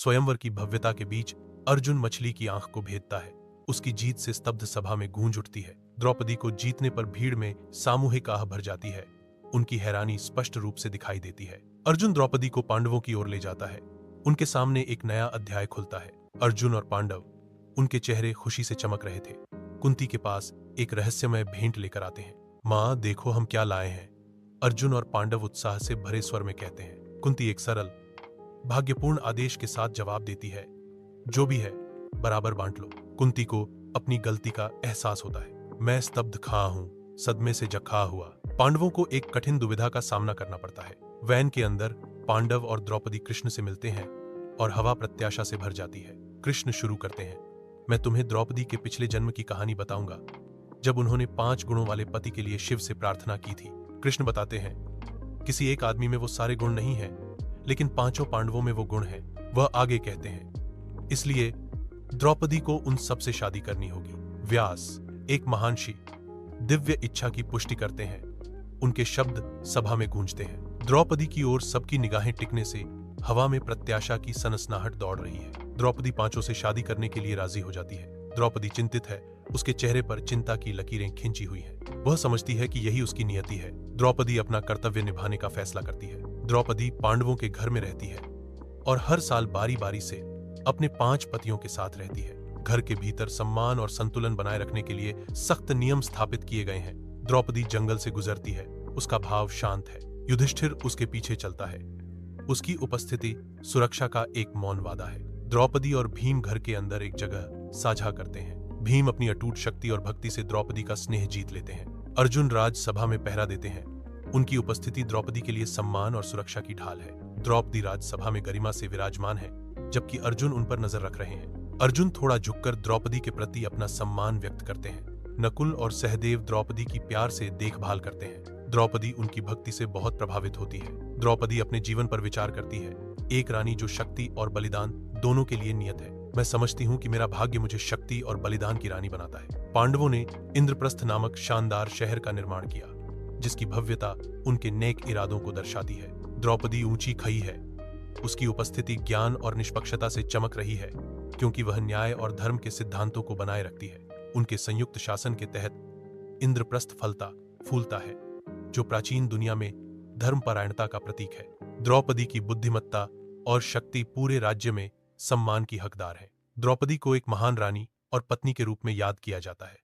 स्वयंवर की भव्यता के बीच अर्जुन मछली की आंख को भेदता है। उसकी जीत से स्तब्ध सभा में गूंज उठती है। द्रौपदी को जीतने पर भीड़ में सामूहिक आह भर जाती है। उनकी हैरानी स्पष्ट रूप से दिखाई देती है। अर्जुन द्रौपदी को पांडवों की ओर ले जाता है। उनके सामने एक नया अध्याय खुलता है। अर्जुन और पांडव, उनके चेहरे खुशी से चमक रहे थे। कुंती के पास एक रहस्यमय भेंट लेकर आते हैं। मां, देखो हम क्या लाए हैं, अर्जुन और पांडव उत्साह से भरे स्वर में कहते हैं। कुंती एक सरल, भाग्यपूर्ण आदेश के साथ जवाब देती है, जो भी है बराबर बांट लो। कुंती को अपनी गलती का एहसास होता है। मैं स्तब्ध खा हूं, सदमे से जखा हुआ। पांडवों को एक कठिन दुविधा का सामना करना पड़ता है। वैन के अंदर पांडव और द्रौपदी कृष्ण से मिलते हैं और हवा प्रत्याशा से भर जाती है। कृष्ण शुरू करते हैं, मैं तुम्हें द्रौपदी के पिछले जन्म की कहानी बताऊंगा, जब उन्होंने 5 गुणों वाले पति के लिए शिव से प्रार्थना की थी। कृष्ण बताते हैं, किसी एक आदमी में वो सारे गुण नहीं हैं, लेकिन 5 पांडवों में वो गुण हैं। वह आगे कहते हैं, इसलिए द्रौपदी को उन सबसे शादी करनी होगी। व्यास, एक महानशी, दिव्य इच्छा की पुष्टि करते हैं। उनके शब्द सभा में गूंजते हैं। द्रौपदी की ओर सबकी निगाहें टिकने से हवा में प्रत्याशा की सनसनाहट दौड़ रही है। द्रौपदी 5 से शादी करने के लिए राजी हो जाती है। द्रौपदी चिंतित है, उसके चेहरे पर चिंता की लकीरें खिंची हुई हैं। वह समझती है कि यही उसकी नियति है। द्रौपदी अपना कर्तव्य निभाने का फैसला करती है। द्रौपदी पांडवों के घर में रहती है और हर साल बारी बारी से अपने 5 पतियों के साथ रहती है। घर के भीतर सम्मान और संतुलन बनाए रखने के लिए सख्त नियम स्थापित किए गए हैं। द्रौपदी जंगल से गुजरती है। उसका भाव शांत है। युधिष्ठिर उसके पीछे चलता है। उसकी उपस्थिति सुरक्षा का एक मौन वादा है। द्रौपदी और भीम घर के अंदर एक जगह साझा करते हैं। भीम अपनी अटूट शक्ति और भक्ति से द्रौपदी का स्नेह जीत लेते हैं। अर्जुन राज सभा में पहरा देते हैं। उनकी उपस्थिति द्रौपदी के लिए सम्मान और सुरक्षा की ढाल है। द्रौपदी राजसभा में गरिमा से विराजमान है, जबकि अर्जुन उन पर नजर रख रहे हैं। अर्जुन थोड़ा झुककर द्रौपदी के प्रति अपना सम्मान व्यक्त करते हैं। नकुल और सहदेव द्रौपदी की प्यार से देखभाल करते हैं। द्रौपदी उनकी भक्ति से बहुत प्रभावित होती है। द्रौपदी अपने जीवन पर विचार करती है, एक रानी जो शक्ति और बलिदान दोनों के लिए नियत है। मैं समझती हूँ कि मेरा भाग्य मुझे शक्ति और बलिदान की रानी बनाता है। पांडवों ने इंद्रप्रस्थ नामक शानदार शहर का निर्माण किया, जिसकी भव्यता उनके नेक इरादों को दर्शाती है। द्रौपदी ऊंची खई है। उसकी उपस्थिति ज्ञान और निष्पक्षता से चमक रही है, क्योंकि वह न्याय और धर्म के सिद्धांतों को बनाए रखती है। उनके संयुक्त शासन के तहत इंद्रप्रस्थ फलता फूलता है, जो प्राचीन दुनिया में धर्मपरायणता का प्रतीक है। द्रौपदी की बुद्धिमत्ता और शक्ति पूरे राज्य में सम्मान की हकदार है। द्रौपदी को एक महान रानी और पत्नी के रूप में याद किया जाता है।